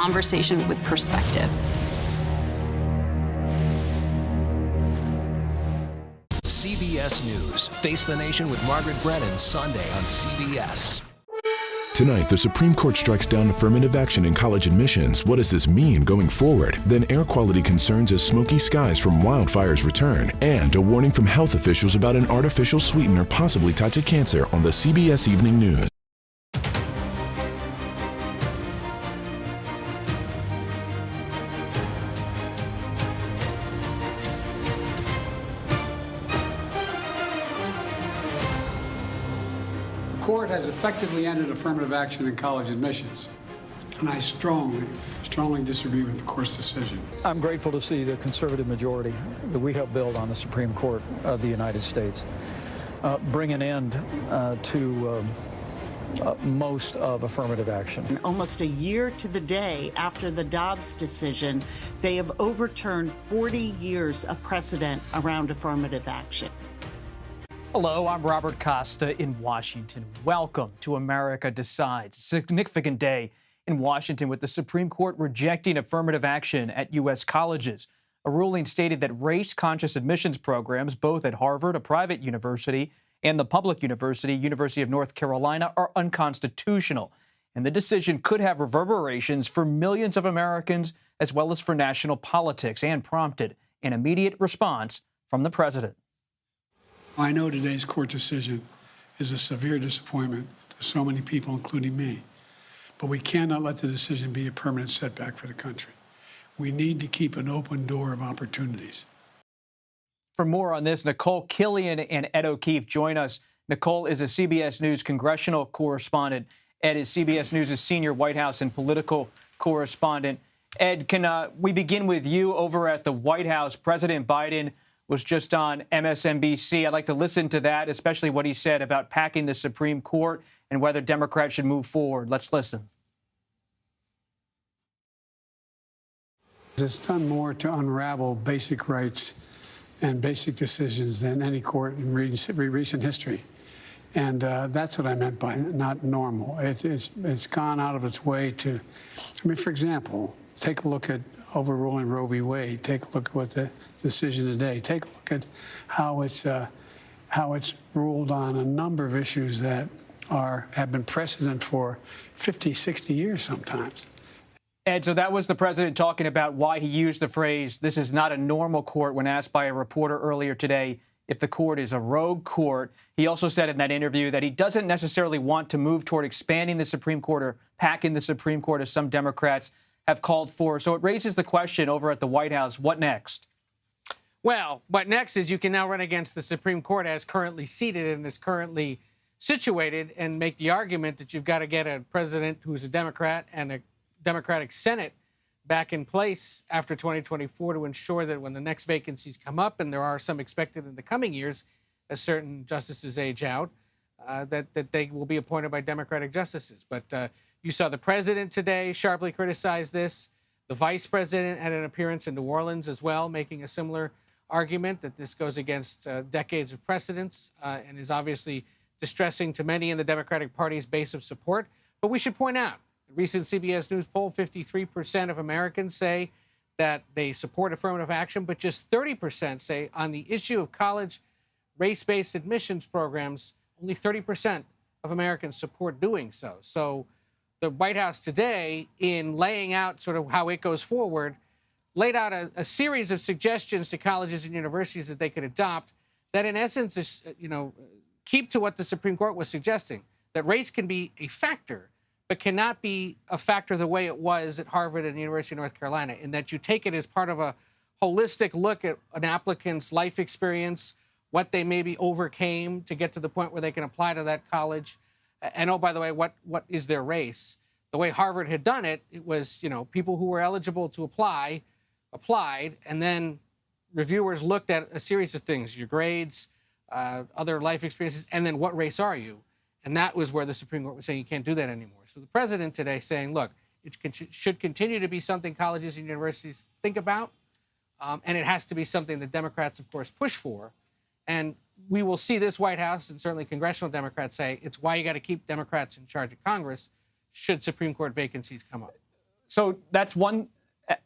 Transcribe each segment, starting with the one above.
Conversation with perspective. CBS News. Face the Nation with Margaret Brennan, Sunday on CBS. Tonight, the Supreme Court strikes down affirmative action in college admissions. What does this mean going forward? Then air quality concerns as smoky skies from wildfires return. And a warning from health officials about an artificial sweetener possibly tied to cancer on the CBS Evening News. The court has effectively ended affirmative action in college admissions, and I strongly disagree with the court's decision. I'm grateful to see the conservative majority that we helped build on the Supreme Court of the United States bring an end to most of affirmative action. Almost a year to the day after the Dobbs decision, they have overturned 40 years of precedent around affirmative action. Hello, I'm Robert Costa in Washington. Welcome to America Decides. A significant day in Washington with the Supreme Court rejecting affirmative action at U.S. colleges. A ruling stated that race-conscious admissions programs, both at Harvard, a private university, and the public university, University of North Carolina, are unconstitutional. And the decision could have reverberations for millions of Americans as well as for national politics, and prompted an immediate response from the president. I know today's court decision is a severe disappointment to so many people, including me, but we cannot let the decision be a permanent setback for the country. We need to keep an open door of opportunities. For more on this, Nicole Killian and Ed O'Keefe join us. Nicole is a CBS News congressional correspondent. Ed is CBS News' senior White House and political correspondent. Ed, can we begin with you over at the White House? President Biden was just on MSNBC. I'd like to listen to that, especially what he said about packing the Supreme Court and whether Democrats should move forward. Let's listen. It's done more to unravel basic rights and basic decisions than any court in recent history. And that's what I meant by not normal. It's gone out of its way to, I mean, for example, take a look at overruling Roe v. Wade. Take a look at what the decision today. Take a look at how it's ruled on a number of issues that have been precedent for 50, 60 years sometimes. Ed, so that was the president talking about why he used the phrase, this is not a normal court, when asked by a reporter earlier today if the court is a rogue court. He also said in that interview that he doesn't necessarily want to move toward expanding the Supreme Court or packing the Supreme Court, as some Democrats have called for. So it raises the question over at the White House, what next? Well, what next is you can now run against the Supreme Court as currently seated and is currently situated and make the argument that you've got to get a president who's a Democrat and a Democratic Senate back in place after 2024 to ensure that when the next vacancies come up, and there are some expected in the coming years as certain justices age out, that they will be appointed by Democratic justices. But you saw the president today sharply criticize this. The vice president had an appearance in New Orleans as well, making a similar argument that this goes against decades of precedents and is obviously distressing to many in the Democratic Party's base of support. But we should point out, a recent CBS News poll, 53% of Americans say that they support affirmative action, but just 30% say on the issue of college race-based admissions programs, only 30% of Americans support doing so. So the White House today, in laying out sort of how it goes forward, laid out a series of suggestions to colleges and universities that they could adopt that, in essence, is, keep to what the Supreme Court was suggesting, that race can be a factor, but cannot be a factor the way it was at Harvard and the University of North Carolina, in that you take it as part of a holistic look at an applicant's life experience, what they maybe overcame to get to the point where they can apply to that college. And, oh, by the way, what is their race? The way Harvard had done it, it was, people who were eligible to apply, applied, and then reviewers looked at a series of things, your grades, other life experiences, and then what race are you? And that was where the Supreme Court was saying you can't do that anymore. So the president today saying, look, it should continue to be something colleges and universities think about, and it has to be something that Democrats, of course, push for. And we will see this White House and certainly congressional Democrats say it's why you got to keep Democrats in charge of Congress should Supreme Court vacancies come up. So that's one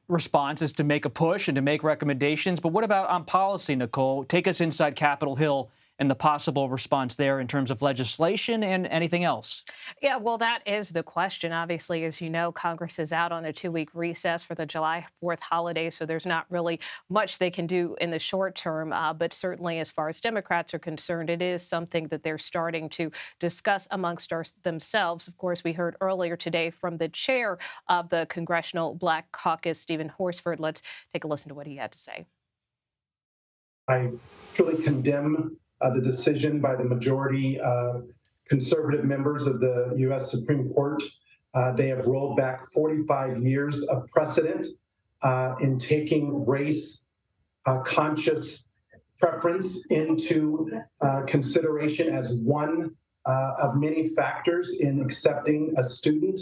response, is to make a push and to make recommendations. But what about on policy, Nicole? Take us inside Capitol Hill and the possible response there in terms of legislation and anything else. Yeah, well, that is the question. Obviously, as you know, Congress is out on a 2-week recess for the July 4th holiday, so there's not really much they can do in the short term. But certainly, as far as Democrats are concerned, it is something that they're starting to discuss amongst themselves. Of course, we heard earlier today from the chair of the Congressional Black Caucus, Stephen Horsford. Let's take a listen to what he had to say. I truly condemn the decision by the majority conservative members of the U.S. Supreme Court. They have rolled back 45 years of precedent in taking race-conscious preference into consideration as one of many factors in accepting a student.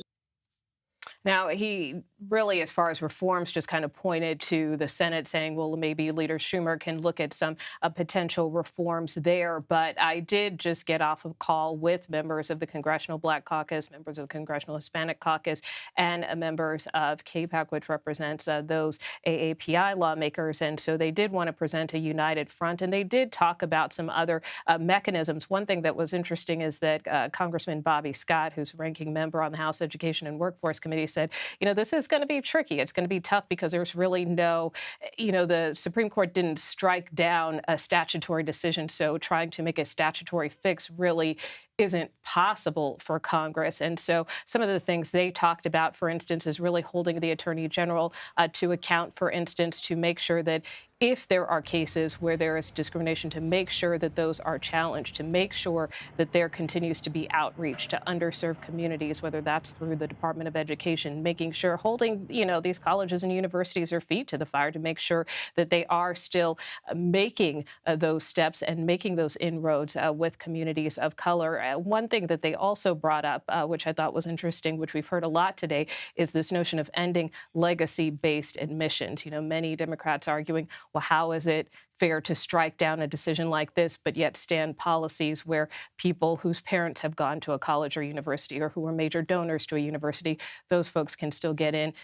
Now, he really, as far as reforms, just kind of pointed to the Senate saying, well, maybe Leader Schumer can look at some potential reforms there. But I did just get off a call with members of the Congressional Black Caucus, members of the Congressional Hispanic Caucus, and members of CAPAC, which represents those AAPI lawmakers. And so they did want to present a united front, and they did talk about some other mechanisms. One thing that was interesting is that Congressman Bobby Scott, who's ranking member on the House Education and Workforce Committee, said, this is going to be tricky. It's going to be tough because there's really no, the Supreme Court didn't strike down a statutory decision. So trying to make a statutory fix really isn't possible for Congress. And so some of the things they talked about, for instance, is really holding the Attorney General to account, for instance, to make sure that if there are cases where there is discrimination, to make sure that those are challenged, to make sure that there continues to be outreach to underserved communities, whether that's through the Department of Education, making sure, holding, these colleges and universities their feet to the fire to make sure that they are still making those steps and making those inroads with communities of color. One thing that they also brought up, which I thought was interesting, which we've heard a lot today, is this notion of ending legacy-based admissions. Many Democrats arguing, well, how is it fair to strike down a decision like this, but yet stand policies where people whose parents have gone to a college or university or who are major donors to a university, those folks can still get in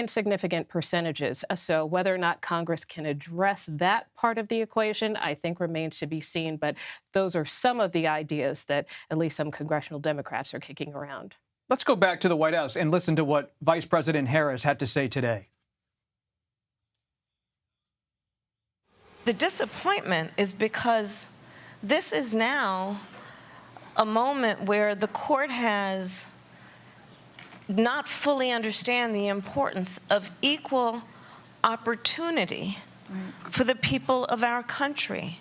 significant percentages. So whether or not Congress can address that part of the equation, I think remains to be seen. But those are some of the ideas that at least some congressional Democrats are kicking around. Let's go back to the White House and listen to what Vice President Harris had to say today. The disappointment is because this is now a moment where the court has not fully understand the importance of equal opportunity for the people of our country.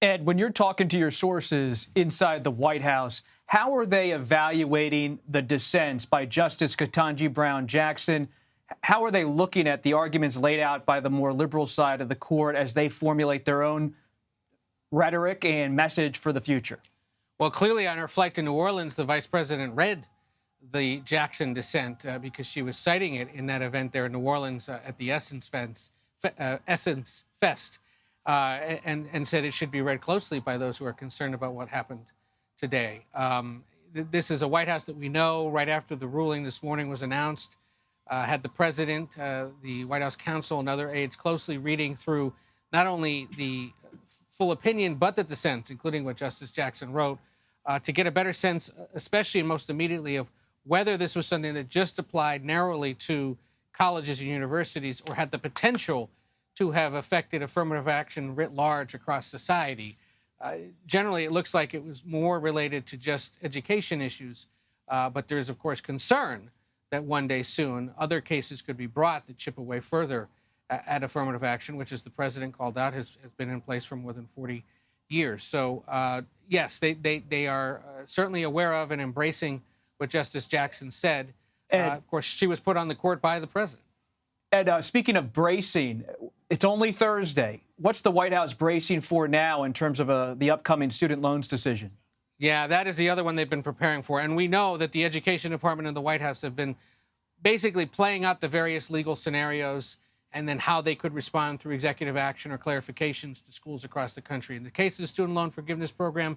Ed, when you're talking to your sources inside the White House, how are they evaluating the dissents by Justice Ketanji Brown Jackson? How are they looking at the arguments laid out by the more liberal side of the court as they formulate their own rhetoric and message for the future? Well, clearly on her flight to New Orleans, the vice president read the Jackson dissent because she was citing it in that event there in New Orleans at the Essence Fest, and said it should be read closely by those who are concerned about what happened today. This is a White House that we know right after the ruling this morning was announced, had the president, the White House counsel, and other aides closely reading through not only the full opinion, but the dissents, including what Justice Jackson wrote, to get a better sense, especially and most immediately, of whether this was something that just applied narrowly to colleges and universities or had the potential to have affected affirmative action writ large across society. Generally, it looks like it was more related to just education issues, but there is, of course, concern that one day soon other cases could be brought that chip away further at affirmative action, which, as the president called out, has been in place for more than 40 years. So, yes, they are certainly aware of and embracing what Justice Jackson said. Of course, she was put on the court by the president. Ed, speaking of bracing, it's only Thursday. What's the White House bracing for now in terms of the upcoming student loans decision? Yeah, that is the other one they've been preparing for. And we know that the Education Department and the White House have been basically playing out the various legal scenarios and then how they could respond through executive action or clarifications to schools across the country. In the case of the Student Loan Forgiveness Program,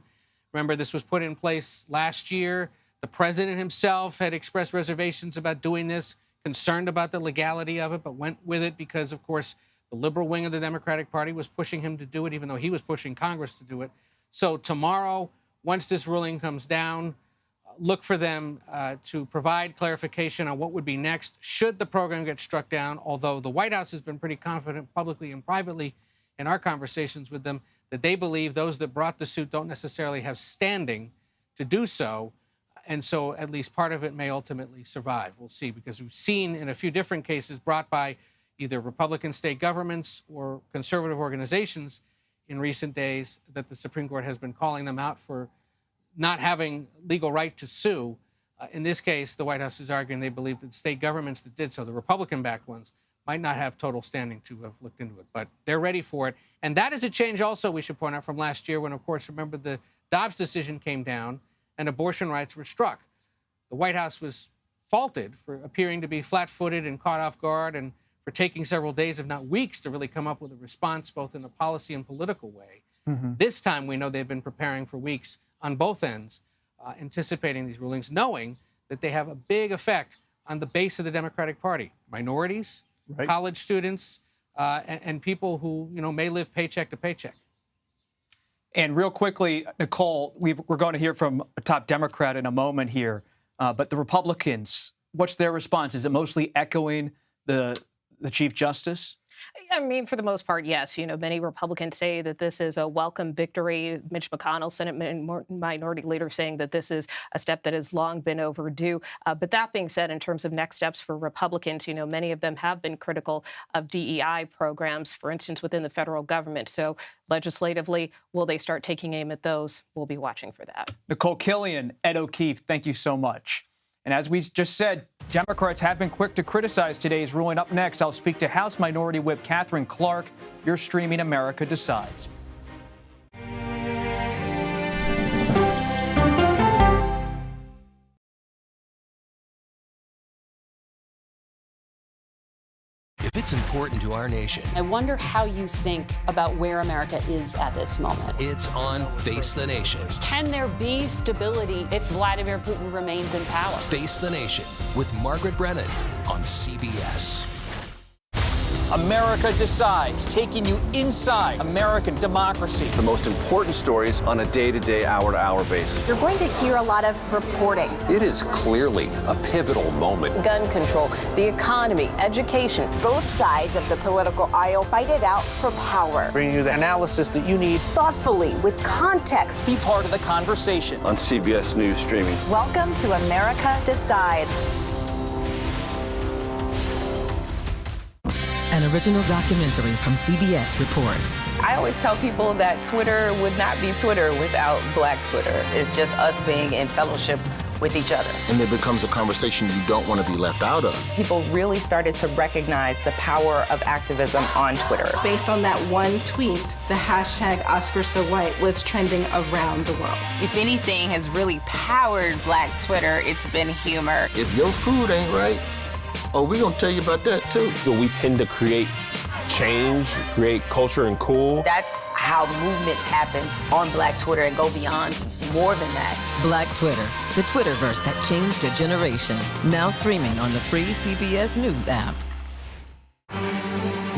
remember, this was put in place last year. The president himself had expressed reservations about doing this, concerned about the legality of it, but went with it because, of course, the liberal wing of the Democratic Party was pushing him to do it, even though he was pushing Congress to do it. So tomorrow, once this ruling comes down, look for them to provide clarification on what would be next should the program get struck down, although the White House has been pretty confident publicly and privately in our conversations with them that they believe those that brought the suit don't necessarily have standing to do so. And so at least part of it may ultimately survive. We'll see, because we've seen in a few different cases brought by either Republican state governments or conservative organizations in recent days that the Supreme Court has been calling them out for not having legal right to sue. In this case, the White House is arguing they believe that state governments that did so, the Republican-backed ones, might not have total standing to have looked into it. But they're ready for it. And that is a change also, we should point out, from last year when, of course, remember the Dobbs decision came down and abortion rights were struck. The White House was faulted for appearing to be flat-footed and caught off guard and for taking several days, if not weeks, to really come up with a response, both in a policy and political way. This time, we know they've been preparing for weeks on both ends, anticipating these rulings, knowing that they have a big effect on the base of the Democratic Party, minorities, college students, and people who may live paycheck to paycheck. And real quickly, Nicole, we're going to hear from a top Democrat in a moment here, but the Republicans, what's their response? Is it mostly echoing the Chief Justice? I mean, for the most part, yes. Many Republicans say that this is a welcome victory. Mitch McConnell, Senate Minority Leader, saying that this is a step that has long been overdue. But that being said, in terms of next steps for Republicans, many of them have been critical of DEI programs, for instance, within the federal government. So legislatively, will they start taking aim at those? We'll be watching for that. Nicole Killian, Ed O'Keefe, thank you so much. And as we just said, Democrats have been quick to criticize today's ruling. Up next, I'll speak to House Minority Whip Catherine Clark. You're streaming America Decides. If it's important to our nation, I wonder how you think about where America is at this moment. it's on Face the Nation. Can there be stability if Vladimir Putin remains in power? Face the Nation with Margaret Brennan on CBS. America Decides, taking you inside American democracy. The most important stories on a day-to-day, hour-to-hour basis. You're going to hear a lot of reporting. It is clearly a pivotal moment. Gun control, the economy, education. Both sides of the political aisle fight it out for power. Bringing you the analysis that you need. Thoughtfully, with context. Be part of the conversation. On CBS News Streaming. Welcome to America Decides. An original documentary from CBS reports. I always tell people that Twitter would not be Twitter without Black Twitter. It's just us being in fellowship with each other. And it becomes a conversation you don't want to be left out of. People really started to recognize the power of activism on Twitter. Based on that one tweet, the hashtag #OscarSoWhite was trending around the world. If anything has really powered Black Twitter, it's been humor. If your food ain't right, oh, we're going to tell you about that, too. We tend to create change, create culture and cool. That's how movements happen on Black Twitter and go beyond more than that. Black Twitter, the Twitterverse that changed a generation. Now streaming on the free CBS News app.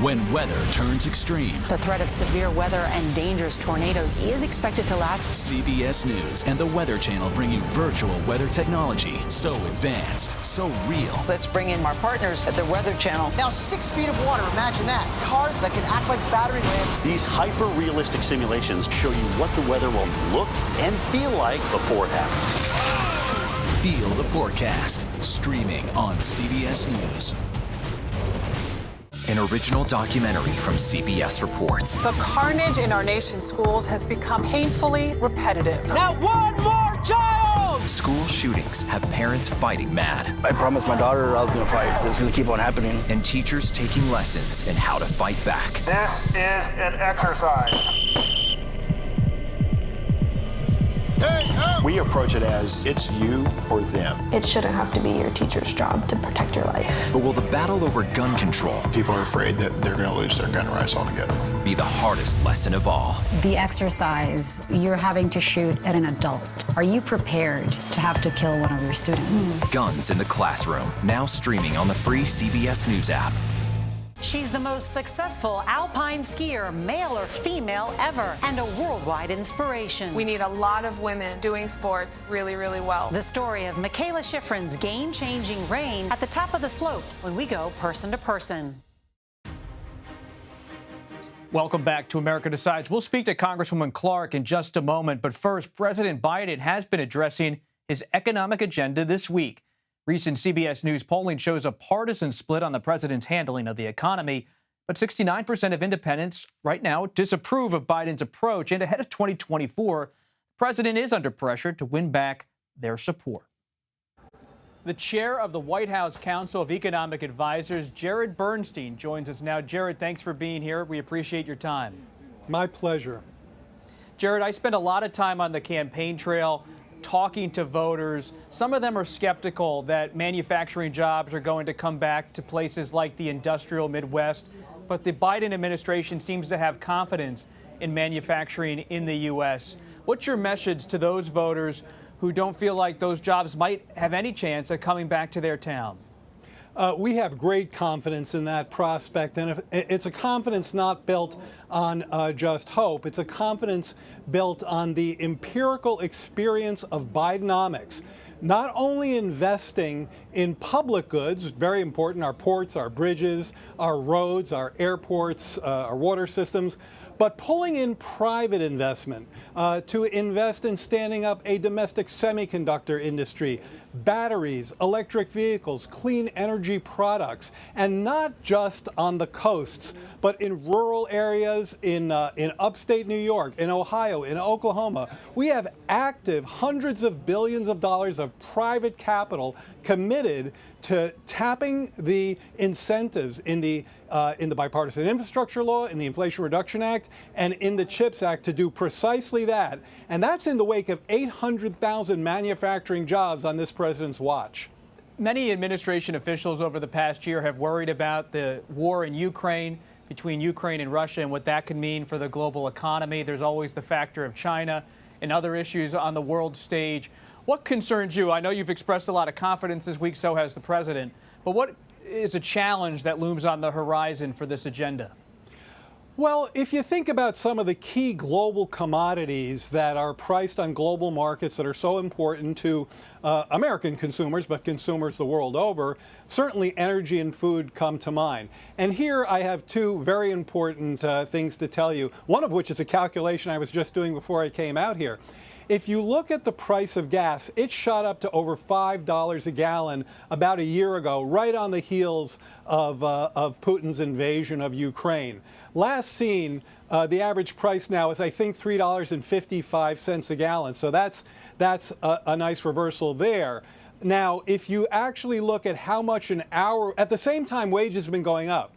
When weather turns extreme, the threat of severe weather and dangerous tornadoes is expected to last. CBS News and the Weather Channel bring you virtual weather technology so advanced, so real. Let's bring in our partners at the Weather Channel. Now 6 feet of water, imagine that. Cars that can act like battering rams. These hyper-realistic simulations show you what the weather will look and feel like before it happens. Feel the forecast, streaming on CBS News. An original documentary from CBS reports. The carnage in our nation's schools has become painfully repetitive. Not one more child! School shootings have parents fighting mad. I promised my daughter I was going to fight. It's going to keep on happening. And teachers taking lessons in how to fight back. This is an exercise. We approach it as it's you or them. It shouldn't have to be your teacher's job to protect your life. But will the battle over gun control, people are afraid that they're going to lose their gun rights altogether, be the hardest lesson of all? The exercise, you're having to shoot at an adult. Are you prepared to have to kill one of your students? Guns in the Classroom, now streaming on the free CBS News app. She's the most successful alpine skier, male or female, ever, and a worldwide inspiration. We need a lot of women doing sports really, really well. The story of Michaela Schifrin's game-changing reign at the top of the slopes when we go person to person. Welcome back to America Decides. We'll speak to Congresswoman Clark in just a moment. But first, President Biden has been addressing his economic agenda this week. Recent CBS News polling shows a partisan split on the president's handling of the economy, but 69% of independents right now disapprove of Biden's approach. And ahead of 2024, the president is under pressure to win back their support. The chair of the White House Council of Economic Advisors, Jared Bernstein, joins us now. Jared, thanks for being here. We appreciate your time. My pleasure. Jared, I spent a lot of time on the campaign trail talking to voters. Some of them are skeptical that manufacturing jobs are going to come back to places like the industrial Midwest, but the Biden administration seems to have confidence in manufacturing in the U.S. What's your message to those voters who don't feel like those jobs might have any chance of coming back to their town? We have great confidence in that prospect, and it's a confidence not built on just hope. It's a confidence built on the empirical experience of Bidenomics. Not only investing in public goods, very important, our ports, our bridges, our roads, our airports, our water systems, but pulling in private investment to invest in standing up a domestic semiconductor industry, batteries, electric vehicles, clean energy products, and not just on the coasts, but in rural areas in upstate New York, in Ohio, in Oklahoma. We have active hundreds of billions of dollars of private capital committed to tapping the incentives in the Bipartisan Infrastructure Law, in the Inflation Reduction Act, and in the CHIPS Act to do precisely that. And that's in the wake of 800,000 manufacturing jobs on this president's watch. Many administration officials over the past year have worried about the war in Ukraine, between Ukraine and Russia, and what that could mean for the global economy. There's always the factor of China and other issues on the world stage. What concerns you? I know you've expressed a lot of confidence this week, so has the president. But what is a challenge that looms on the horizon for this agenda? Well, if you think about some of the key global commodities that are priced on global markets that are so important to American consumers, but consumers the world over, certainly energy and food come to mind. And here I have two very important things to tell you, one of which is a calculation I was just doing before I came out here. If you look at the price of gas, it shot up to over $5 a gallon about a year ago, right on the heels of Putin's invasion of Ukraine. Last seen, the average price now is, I think, $3.55 a gallon. So that's a nice reversal there. Now, if you actually look at how much an hour, at the same time, wages have been going up.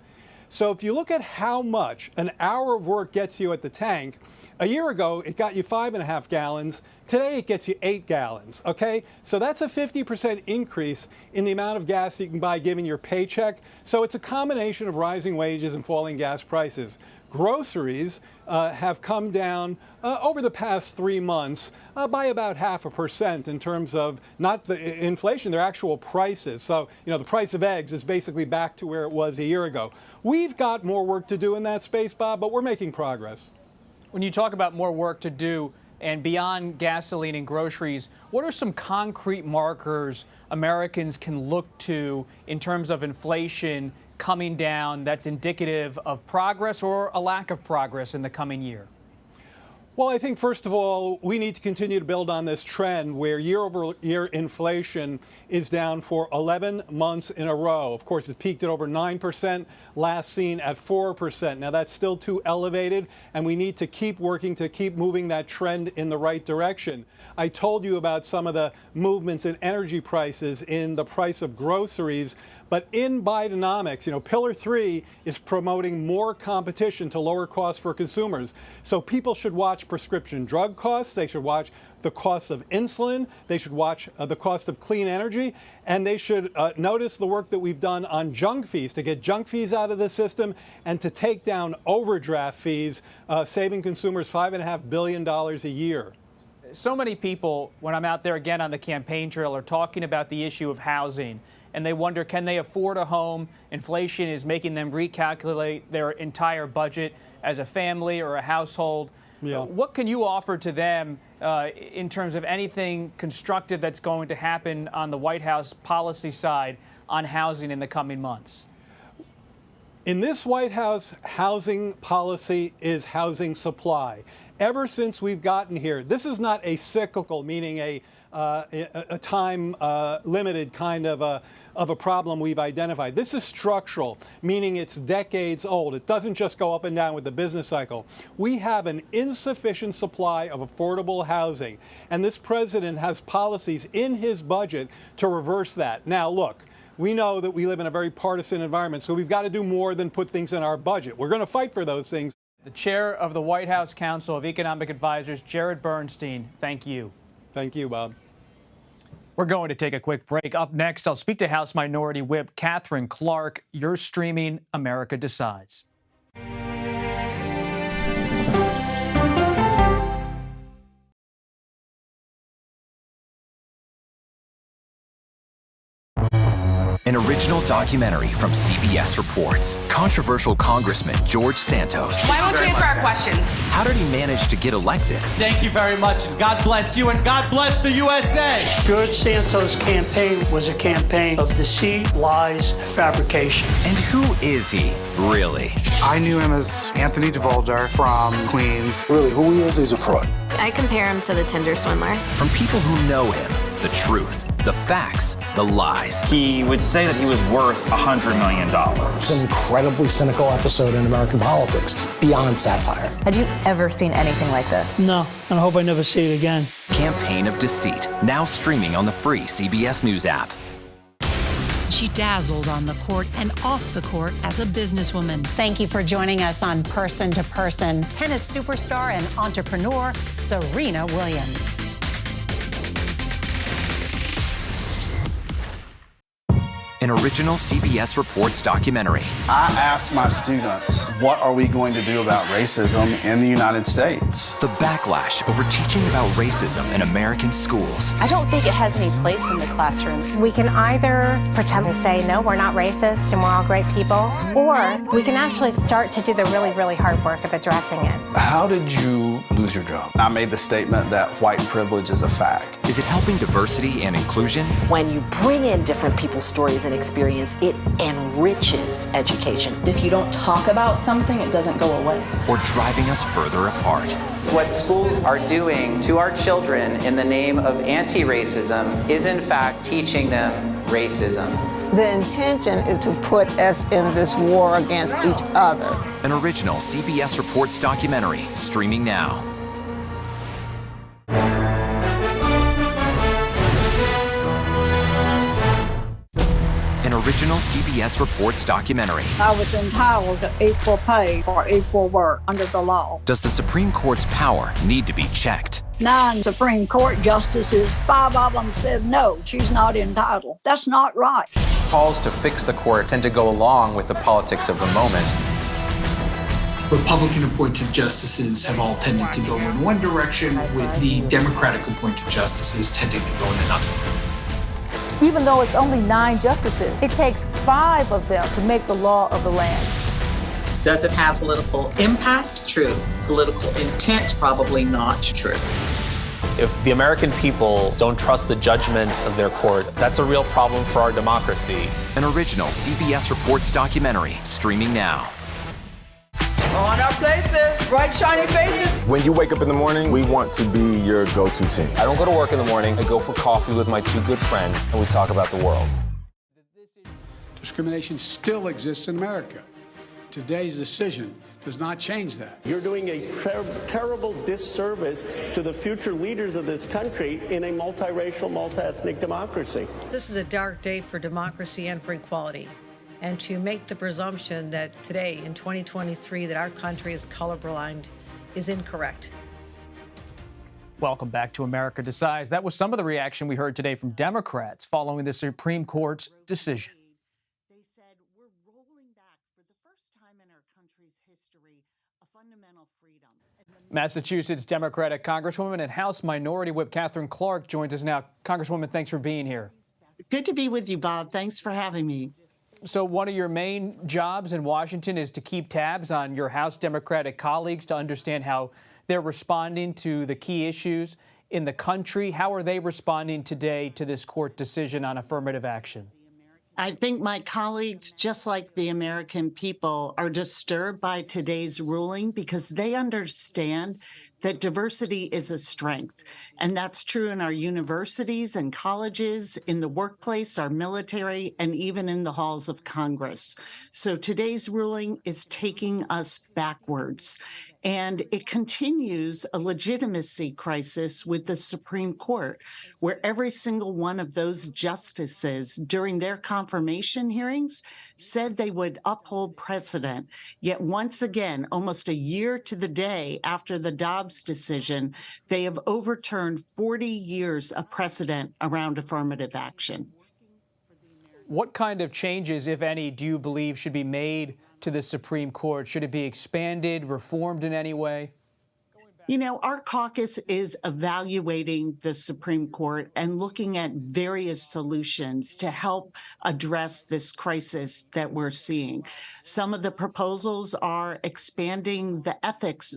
So if you look at how much an hour of work gets you at the tank, a year ago, it got you 5.5 gallons. Today, it gets you 8 gallons, okay? So that's a 50% increase in the amount of gas you can buy given your paycheck. So it's a combination of rising wages and falling gas prices. Groceries have come down over the past 3 months by about 0.5% in terms of not the inflation, their actual prices. So, the price of eggs is basically back to where it was a year ago. We've got more work to do in that space, Bob, but we're making progress. When you talk about more work to do and beyond gasoline and groceries, what are some concrete markers Americans can look to in terms of inflation coming down that's indicative of progress or a lack of progress in the coming year? Well, I think, first of all, we need to continue to build on this trend where year-over-year inflation is down for 11 months in a row. Of course, it peaked at over 9%, last seen at 4%. Now, that's still too elevated, and we need to keep working to keep moving that trend in the right direction. I told you about some of the movements in energy prices, in the price of groceries, But in Bidenomics, Pillar 3 is promoting more competition to lower costs for consumers. So people should watch prescription drug costs. They should watch the cost of insulin. They should watch the cost of clean energy. And they should notice the work that we've done on junk fees, to get junk fees out of the system and to take down overdraft fees, saving consumers $5.5 billion a year. So many people, when I'm out there again on the campaign trail, are talking about the issue of housing. And they wonder, can they afford a home? Inflation is making them recalculate their entire budget as a family or a household. Yeah. What can you offer to them in terms of anything constructive that's going to happen on the White House policy side on housing in the coming months? In this White House, housing policy is housing supply. Ever since we've gotten here, this is not a cyclical, meaning a time limited kind of a problem we've identified. This is structural, meaning it's decades old. It doesn't just go up and down with the business cycle. We have an insufficient supply of affordable housing, and this president has policies in his budget to reverse that. Now, look, we know that we live in a very partisan environment, so we've got to do more than put things in our budget. We're going to fight for those things. The chair of the White House Council of Economic Advisors, Jared Bernstein, thank you. Thank you, Bob. We're going to take a quick break. Up next, I'll speak to House Minority Whip Catherine Clark. You're streaming America Decides. An original documentary from CBS reports. Controversial Congressman George Santos. Why won't you answer our questions? How did he manage to get elected? Thank you very much, and God bless you, and God bless the USA. George Santos' campaign was a campaign of deceit, lies, and fabrication. And who is he, really? I knew him as Anthony DeVolder from Queens. Really, who he is a fraud. I compare him to the Tinder swindler. From people who know him, the truth, the facts, the lies. He would say that he was worth $100 million. It's an incredibly cynical episode in American politics, beyond satire. Had you ever seen anything like this? No, and I hope I never see it again. Campaign of Deceit, now streaming on the free CBS News app. She dazzled on the court and off the court as a businesswoman. Thank you for joining us on Person to Person. Tennis superstar and entrepreneur Serena Williams. An original CBS Reports documentary. I asked my students, what are we going to do about racism in the United States? The backlash over teaching about racism in American schools. I don't think it has any place in the classroom. We can either pretend and say, no, we're not racist and we're all great people, or we can actually start to do the really, really hard work of addressing it. How did you lose your job? I made the statement that white privilege is a fact. Is it helping diversity and inclusion? When you bring in different people's stories and experience, it enriches education. If you don't talk about something, it doesn't go away. Or driving us further apart? What schools are doing to our children in the name of anti-racism is in fact teaching them racism. The intention is to put us in this war against each other. An original CBS Reports documentary, streaming now. An original CBS Reports documentary. I was entitled to equal pay for equal work under the law. Does the Supreme Court's power need to be checked? 9 Supreme Court justices, 5 of them said no, she's not entitled. That's not right. Calls to fix the court tend to go along with the politics of the moment. Republican-appointed justices have all tended to go in one direction, with the Democratic-appointed justices tending to go in another. Even though it's only 9 justices, it takes 5 of them to make the law of the land. Does it have political impact? True. Political intent? Probably not true. If the American people don't trust the judgment of their court, that's a real problem for our democracy. An original CBS Reports documentary, streaming now. On our places, bright shiny faces. When you wake up in the morning, we want to be your go-to team. I don't go to work in the morning. I go for coffee with my 2 good friends, and we talk about the world. Discrimination still exists in America. Today's decision does not change that. You're doing a terrible disservice to the future leaders of this country in a multiracial, multi-ethnic democracy. This is a dark day for democracy and for equality. And to make the presumption that today, in 2023, that our country is colorblind is incorrect. Welcome back to America Decides. That was some of the reaction we heard today from Democrats following the Supreme Court's decision. They said we're rolling back for the first time in our country's history a fundamental freedom. Massachusetts Democratic Congresswoman and House Minority Whip Catherine Clark joins us now. Congresswoman, thanks for being here. Good to be with you, Bob. Thanks for having me. So one of your main jobs in Washington is to keep tabs on your House Democratic colleagues to understand how they're responding to the key issues in the country. How are they responding today to this court decision on affirmative action? I think my colleagues, just like the American people, are disturbed by today's ruling because they understand that diversity is a strength. And that's true in our universities and colleges, in the workplace, our military, and even in the halls of Congress. So today's ruling is taking us backwards. And it continues a legitimacy crisis with the Supreme Court, where every single one of those justices during their confirmation hearings said they would uphold precedent. Yet once again, almost a year to the day after the Dobbs decision, they have overturned 40 years of precedent around affirmative action. What kind of changes, if any, do you believe should be made to the Supreme Court? Should it be expanded, reformed in any way? You know, our caucus is evaluating the Supreme Court and looking at various solutions to help address this crisis that we're seeing. Some of the proposals are expanding the ethics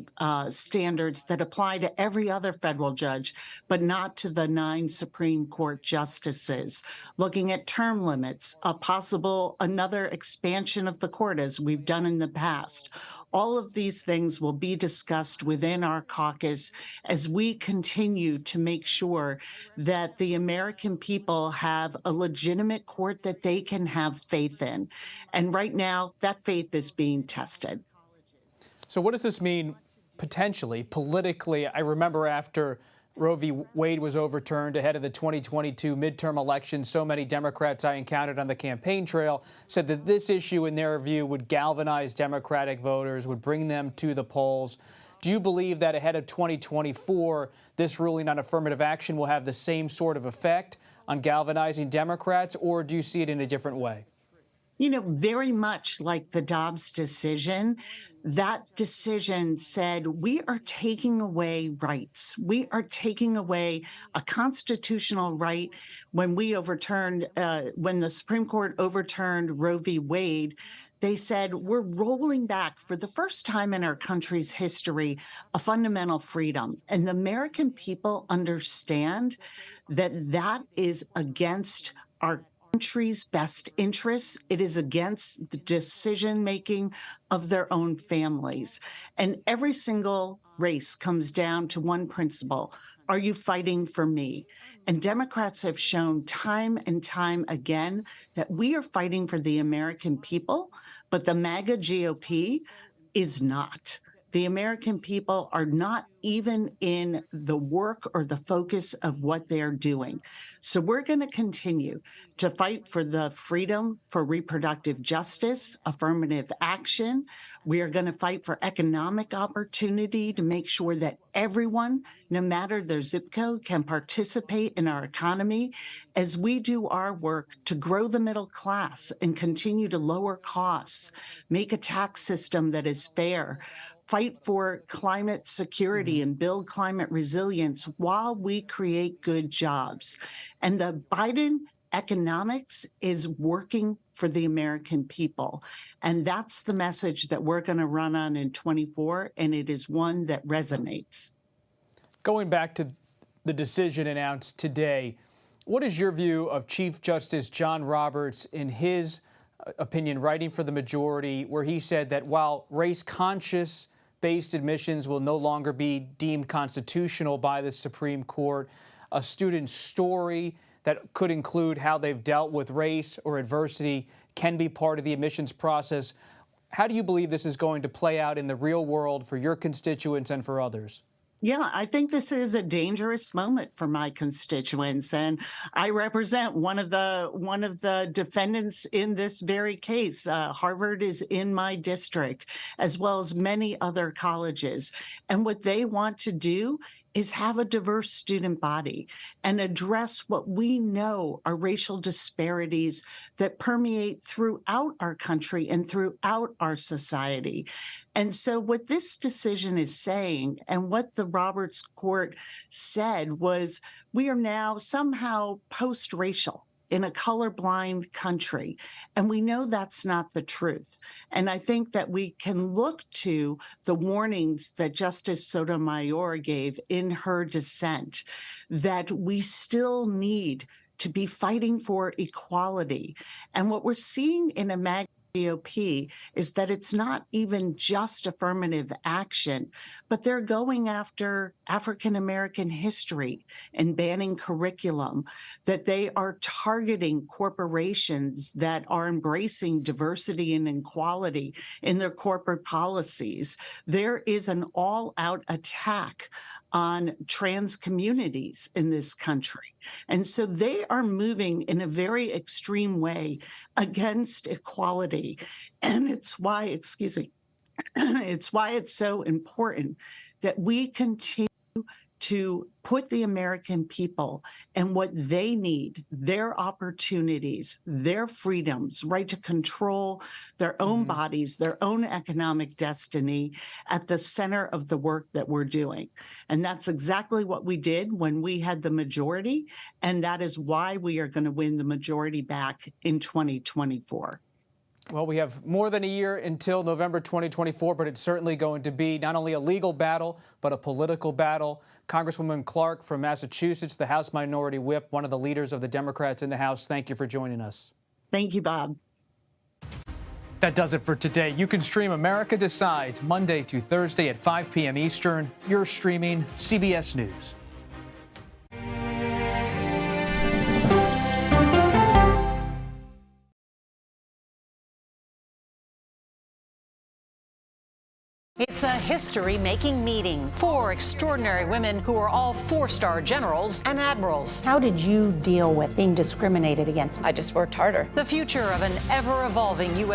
standards that apply to every other federal judge, but not to the 9 Supreme Court justices. Looking at term limits, a possible another expansion of the court as we've done in the past. All of these things will be discussed within our caucus as we continue to make sure that the American people have a legitimate court that they can have faith in. And right now, that faith is being tested. So what does this mean potentially, politically? I remember after Roe v. Wade was overturned ahead of the 2022 midterm election, so many Democrats I encountered on the campaign trail said that this issue, in their view, would galvanize Democratic voters, would bring them to the polls. Do you believe that ahead of 2024, this ruling on affirmative action will have the same sort of effect on galvanizing Democrats, or do you see it in a different way? You know, very much like the Dobbs decision, that decision said we are taking away rights. We are taking away a constitutional right. When we overturned, when the Supreme Court overturned Roe v. Wade, they said we're rolling back for the first time in our country's history a fundamental freedom. And the American people understand that that is against our country's best interests. It is against the decision-making of their own families. And every single race comes down to one principle. Are you fighting for me? And Democrats have shown time and time again that we are fighting for the American people, but the MAGA GOP is not. The American people are not even in the work or the focus of what they're doing. So we're going to continue to fight for the freedom for reproductive justice, affirmative action. We are going to fight for economic opportunity to make sure that everyone, no matter their zip code, can participate in our economy as we do our work to grow the middle class and continue to lower costs, make a tax system that is fair, fight for climate security and build climate resilience while we create good jobs. And the Biden economics is working for the American people. And that's the message that we're going to run on in 24, and it is one that resonates. Going back to the decision announced today, what is your view of Chief Justice John Roberts in his opinion, writing for the majority, where he said that while race-conscious based admissions will no longer be deemed constitutional by the Supreme Court, a student's story that could include how they've dealt with race or adversity can be part of the admissions process. How do you believe this is going to play out in the real world for your constituents and for others? Yeah, I think this is a dangerous moment for my constituents, and I represent one of the defendants in this very case. Harvard is in my district, as well as many other colleges, and what they want to do is have a diverse student body and address what we know are racial disparities that permeate throughout our country and throughout our society. And so what this decision is saying, and what the Roberts Court said, was we are now somehow post-racial in a colorblind country. And we know that's not the truth. And I think that we can look to the warnings that Justice Sotomayor gave in her dissent, that we still need to be fighting for equality. And what we're seeing in a GOP is that it's not even just affirmative action, but they're going after African-American history and banning curriculum, that they are targeting corporations that are embracing diversity and equality in their corporate policies. There is an all-out attack on trans communities in this country. And so they are moving in a very extreme way against equality. And it's why, it's why it's so important that we continue to put the American people and what they need, their opportunities, their freedoms, right to control their own bodies, their own economic destiny at the center of the work that we're doing. And that's exactly what we did when we had the majority. And that is why we are going to win the majority back in 2024. Well, we have more than a year until November 2024, but it's certainly going to be not only a legal battle, but a political battle. Congresswoman Clark from Massachusetts, the House Minority Whip, one of the leaders of the Democrats in the House, thank you for joining us. Thank you, Bob. That does it for today. You can stream America Decides Monday to Thursday at 5 p.m. Eastern. You're streaming CBS News. It's a history-making meeting. 4 extraordinary women who are all 4-star generals and admirals. How did you deal with being discriminated against? I just worked harder. The future of an ever-evolving U.S.